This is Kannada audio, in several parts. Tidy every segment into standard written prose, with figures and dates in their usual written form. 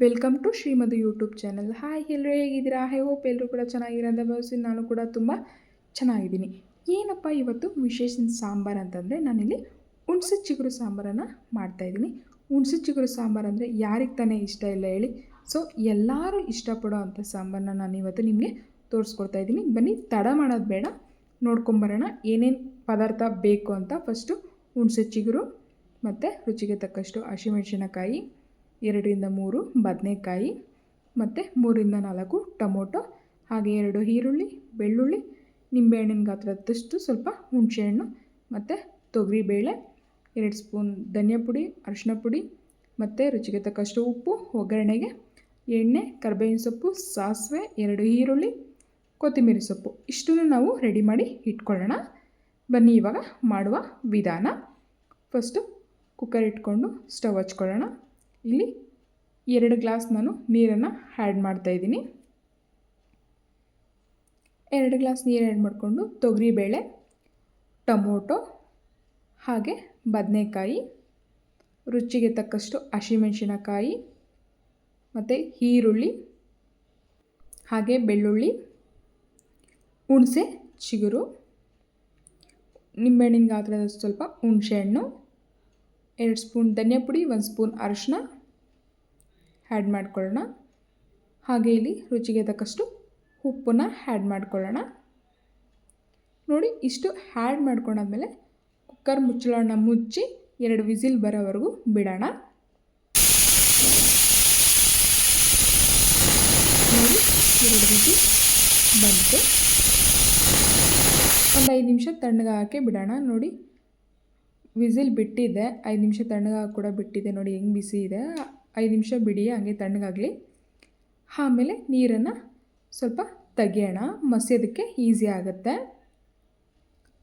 Welcome to Shrimadhu YouTube channel. Hi ಎಲ್ಲರೂ ಹೇಗಿದ್ದೀರಾ? ಐ ಹೋಪ್ ಎಲ್ಲರೂ ಕೂಡ ಚೆನ್ನಾಗಿರೋ ಅಂತ ಭಾವಿಸಿ ನಾನು ಕೂಡ ತುಂಬ ಚೆನ್ನಾಗಿದ್ದೀನಿ. ಏನಪ್ಪ ಇವತ್ತು ವಿಶೇಷ ಸಾಂಬಾರು ಅಂತಂದರೆ ನಾನಿಲ್ಲಿ ಹುಣಸೆ ಚಿಗುರು ಸಾಂಬಾರನ್ನು ಮಾಡ್ತಾಯಿದ್ದೀನಿ. ಹುಣಸೆ ಚಿಗುರು ಸಾಂಬಾರು ಅಂದರೆ ಯಾರಿಗೆ ತಾನೇ ಇಷ್ಟ ಇಲ್ಲ ಹೇಳಿ? ಸೊ ಎಲ್ಲರೂ ಇಷ್ಟಪಡೋ ಅಂಥ ಸಾಂಬಾರನ್ನ ನಾನು ಇವತ್ತು ನಿಮಗೆ ತೋರಿಸ್ಕೊಡ್ತಾ ಇದ್ದೀನಿ. ಬನ್ನಿ, ತಡ ಮಾಡೋದು ಬೇಡ, ನೋಡ್ಕೊಂಬರೋಣ ಏನೇನು ಪದಾರ್ಥ ಬೇಕು ಅಂತ. ಫಸ್ಟು ಹುಣಸೆ ಚಿಗುರು ಮತ್ತು ರುಚಿಗೆ ತಕ್ಕಷ್ಟು ಹಸಿಮೆಣಸಿನಕಾಯಿ, 2-3 ಬದನೆಕಾಯಿ ಮತ್ತು 3-4 ಟೊಮೊಟೊ, ಹಾಗೆ 2 ಈರುಳ್ಳಿ, ಬೆಳ್ಳುಳ್ಳಿ, ನಿಂಬೆಹಣ್ಣಿನ ಗಾತ್ರದಷ್ಟು ಸ್ವಲ್ಪ ಹುಣಸೆಹಣ್ಣು ಮತ್ತು ತೊಗರಿಬೇಳೆ, 2 ಸ್ಪೂನ್ ಧನಿಯಾ ಪುಡಿ, ಅರಿಶಿನ ಪುಡಿ ಮತ್ತು ರುಚಿಗೆ ತಕ್ಕಷ್ಟು ಉಪ್ಪು, ಒಗ್ಗರಣೆಗೆ ಎಣ್ಣೆ, ಕರಿಬೇವಿನ ಸೊಪ್ಪು, ಸಾಸಿವೆ, 2 ಈರುಳ್ಳಿ, ಕೊತ್ತಂಬರಿ ಸೊಪ್ಪು ಇಷ್ಟನ್ನು ನಾವು ರೆಡಿ ಮಾಡಿ ಇಟ್ಕೊಳ್ಳೋಣ. ಬನ್ನಿ ಇವಾಗ ಮಾಡುವ ವಿಧಾನ. ಫಸ್ಟು ಕುಕ್ಕರ್ ಇಟ್ಕೊಂಡು ಸ್ಟವ್ ಹಚ್ಕೊಳ್ಳೋಣ. ಇಲ್ಲಿ 2 ಗ್ಲಾಸ್ ನಾನು ನೀರನ್ನು ಆ್ಯಡ್ ಮಾಡ್ತಾಯಿದ್ದೀನಿ. 2 ಗ್ಲಾಸ್ ನೀರು ಆ್ಯಡ್ ಮಾಡಿಕೊಂಡು ತೊಗರಿಬೇಳೆ, ಟೊಮೊಟೊ, ಹಾಗೆ ಬದನೆಕಾಯಿ, ರುಚಿಗೆ ತಕ್ಕಷ್ಟು ಹಸಿಮೆಣಸಿನಕಾಯಿ ಮತ್ತು ಈರುಳ್ಳಿ, ಹಾಗೆ ಬೆಳ್ಳುಳ್ಳಿ, ಹುಣಸೆ ಚಿಗುರು, ನಿಂಬೆಹಣ್ಣಿನ ಗಾತ್ರದಷ್ಟು ಸ್ವಲ್ಪ ಹುಣಸೆಹಣ್ಣು, 2 ಸ್ಪೂನ್ ಧನಿಯಾ ಪುಡಿ, 1 ಸ್ಪೂನ್ ಅರಿಶಿನ ಆ್ಯಡ್ ಮಾಡ್ಕೊಳ್ಳೋಣ. ಹಾಗೆ ಇಲ್ಲಿ ರುಚಿಗೆ ತಕ್ಕಷ್ಟು ಉಪ್ಪನ್ನು ಆ್ಯಡ್ ಮಾಡ್ಕೊಳ್ಳೋಣ. ನೋಡಿ, ಇಷ್ಟು ಆ್ಯಡ್ ಮಾಡ್ಕೊಂಡಾದ್ಮೇಲೆ ಕುಕ್ಕರ್ ಮುಚ್ಚಳನ ಮುಚ್ಚಿ 2 ವಿಸಿಲ್ ಬರೋವರೆಗೂ ಬಿಡೋಣ. ನೋಡಿ, 2 ವಿಸಿಲ್ ಬಂತು. ಒಂದು 5 ನಿಮಿಷ ತಣ್ಣಗಾಗಕ್ಕೆ ಬಿಡೋಣ. ನೋಡಿ, ವಿಸಿಲ್ ಬಿಟ್ಟಿದೆ, 5 ನಿಮಿಷ ತಣ್ಣಗಾಗಿ ಕೂಡ ಬಿಟ್ಟಿದೆ. ನೋಡಿ ಹೆಂಗೆ ಬಿಸಿ ಇದೆ. 5 ನಿಮಿಷ ಬಿಡಿ, ಹಾಗೆ ತಣ್ಣಗಾಗಲಿ. ಆಮೇಲೆ ನೀರನ್ನು ಸ್ವಲ್ಪ ತೆಗೆಯೋಣ, ಮಸಿಯೋದಕ್ಕೆ ಈಸಿ ಆಗುತ್ತೆ.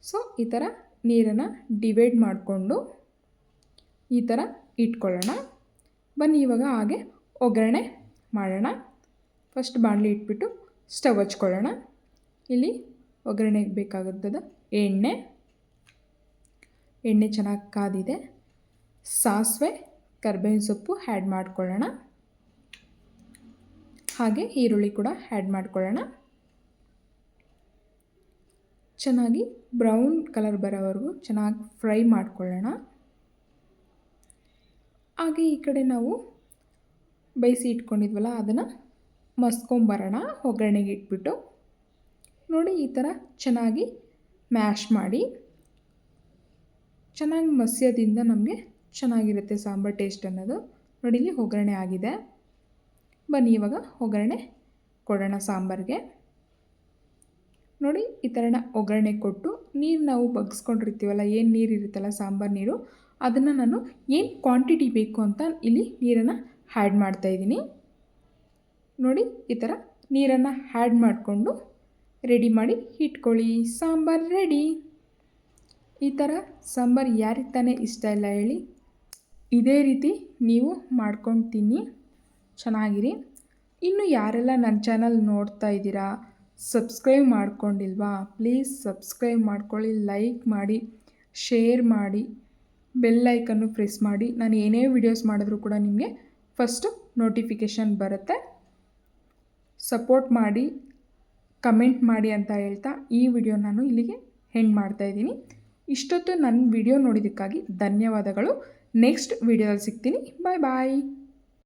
ಸೊ ಈ ಥರ ನೀರನ್ನು ಡಿವೈಡ್ ಮಾಡಿಕೊಂಡು ಈ ಥರ ಇಟ್ಕೊಳ್ಳೋಣ. ಬನ್ನಿ ಇವಾಗ ಹಾಗೆ ಒಗ್ಗರಣೆ ಮಾಡೋಣ. ಫಸ್ಟ್ ಬಾಣಲಿ ಇಟ್ಬಿಟ್ಟು ಸ್ಟವ್ ಹಚ್ಕೊಳ್ಳೋಣ. ಇಲ್ಲಿ ಒಗ್ಗರಣೆಗೆ ಬೇಕಾಗುತ್ತದೆ ಎಣ್ಣೆ ಚೆನ್ನಾಗಿ ಕಾದಿದೆ. ಸಾಸಿವೆ, ಕರಿಬೇವಿನ ಸೊಪ್ಪು ಆ್ಯಡ್ ಮಾಡ್ಕೊಳ್ಳೋಣ. ಹಾಗೆ ಈರುಳ್ಳಿ ಕೂಡ ಆ್ಯಡ್ ಮಾಡ್ಕೊಳ್ಳೋಣ. ಚೆನ್ನಾಗಿ ಬ್ರೌನ್ ಕಲರ್ ಬರೋವರೆಗೂ ಚೆನ್ನಾಗಿ ಫ್ರೈ ಮಾಡ್ಕೊಳ್ಳೋಣ. ಹಾಗೆ ಈ ಕಡೆ ನಾವು ಬೇಯಿಸಿ ಇಟ್ಕೊಂಡಿದ್ವಲ್ಲ ಅದನ್ನು ಮಸ್ಕೊಂಬರೋಣ ಒಗ್ಗರಣೆಗೆ ಇಟ್ಬಿಟ್ಟು. ನೋಡಿ, ಈ ಥರ ಚೆನ್ನಾಗಿ ಮ್ಯಾಶ್ ಮಾಡಿ. ಚೆನ್ನಾಗಿ ಮಸಿಯೋದ್ರಿಂದ ನಮಗೆ ಚೆನ್ನಾಗಿರುತ್ತೆ ಸಾಂಬಾರು ಟೇಸ್ಟ್ ಅನ್ನೋದು. ನೋಡಿ, ಇಲ್ಲಿ ಒಗ್ಗರಣೆ ಆಗಿದೆ. ಬನ್ನಿ ಇವಾಗ ಒಗ್ಗರಣೆ ಕೊಡೋಣ ಸಾಂಬಾರಿಗೆ. ನೋಡಿ, ಈ ಥರನ ಒಗ್ಗರಣೆ ಕೊಟ್ಟು ನೀರು ನಾವು ಬಗ್ಸ್ಕೊಂಡಿರ್ತೀವಲ್ಲ, ಏನು ನೀರು ಇರುತ್ತಲ್ಲ ಸಾಂಬಾರು ನೀರು, ಅದನ್ನು ನಾನು ಏನು ಕ್ವಾಂಟಿಟಿ ಬೇಕು ಅಂತ ಇಲ್ಲಿ ನೀರನ್ನು ಆ್ಯಡ್ ಮಾಡ್ತಾಯಿದ್ದೀನಿ. ನೋಡಿ, ಈ ಥರ ನೀರನ್ನು ಆ್ಯಡ್ ಮಾಡಿಕೊಂಡು ರೆಡಿ ಮಾಡಿ ಇಟ್ಕೊಳ್ಳಿ. ಸಾಂಬಾರು ರೆಡಿ. ಈ ಥರ ಸಾಂಬಾರು ಯಾರಿಗೆ ತಾನೇ ಇಷ್ಟ ಇಲ್ಲ ಹೇಳಿ? ಇದೇ ರೀತಿ ನೀವು ಮಾಡ್ಕೊಂಡು ತಿನ್ನಿ, ಚೆನ್ನಾಗಿರಿ. ಇನ್ನು ಯಾರೆಲ್ಲ ನನ್ನ ಚಾನಲ್ ನೋಡ್ತಾ ಇದ್ದೀರಾ, ಸಬ್ಸ್ಕ್ರೈಬ್ ಮಾಡ್ಕೊಂಡಿಲ್ವಾ? ಪ್ಲೀಸ್ ಸಬ್ಸ್ಕ್ರೈಬ್ ಮಾಡ್ಕೊಳ್ಳಿ, ಲೈಕ್ ಮಾಡಿ, ಶೇರ್ ಮಾಡಿ, ಬೆಲ್ ಐಕನ್ನು ಪ್ರೆಸ್ ಮಾಡಿ. ನಾನು ಏನೇ ವಿಡಿಯೋಸ್ ಮಾಡಿದ್ರೂ ಕೂಡ ನಿಮಗೆ ಫಸ್ಟು ನೋಟಿಫಿಕೇಷನ್ ಬರುತ್ತೆ. ಸಪೋರ್ಟ್ ಮಾಡಿ, ಕಮೆಂಟ್ ಮಾಡಿ ಅಂತ ಹೇಳ್ತಾ ಈ ವಿಡಿಯೋ ನಾನು ಇಲ್ಲಿಗೆ ಎಂಡ್ ಮಾಡ್ತಾಯಿದ್ದೀನಿ. ಇಷ್ಟೊತ್ತು ನನ್ನ ವಿಡಿಯೋ ನೋಡಿದ್ದಕ್ಕಾಗಿ ಧನ್ಯವಾದಗಳು. ನೆಕ್ಸ್ಟ್ ವಿಡಿಯೋದಲ್ಲಿ ಸಿಗ್ತೀನಿ. ಬಾಯ್ ಬಾಯ್.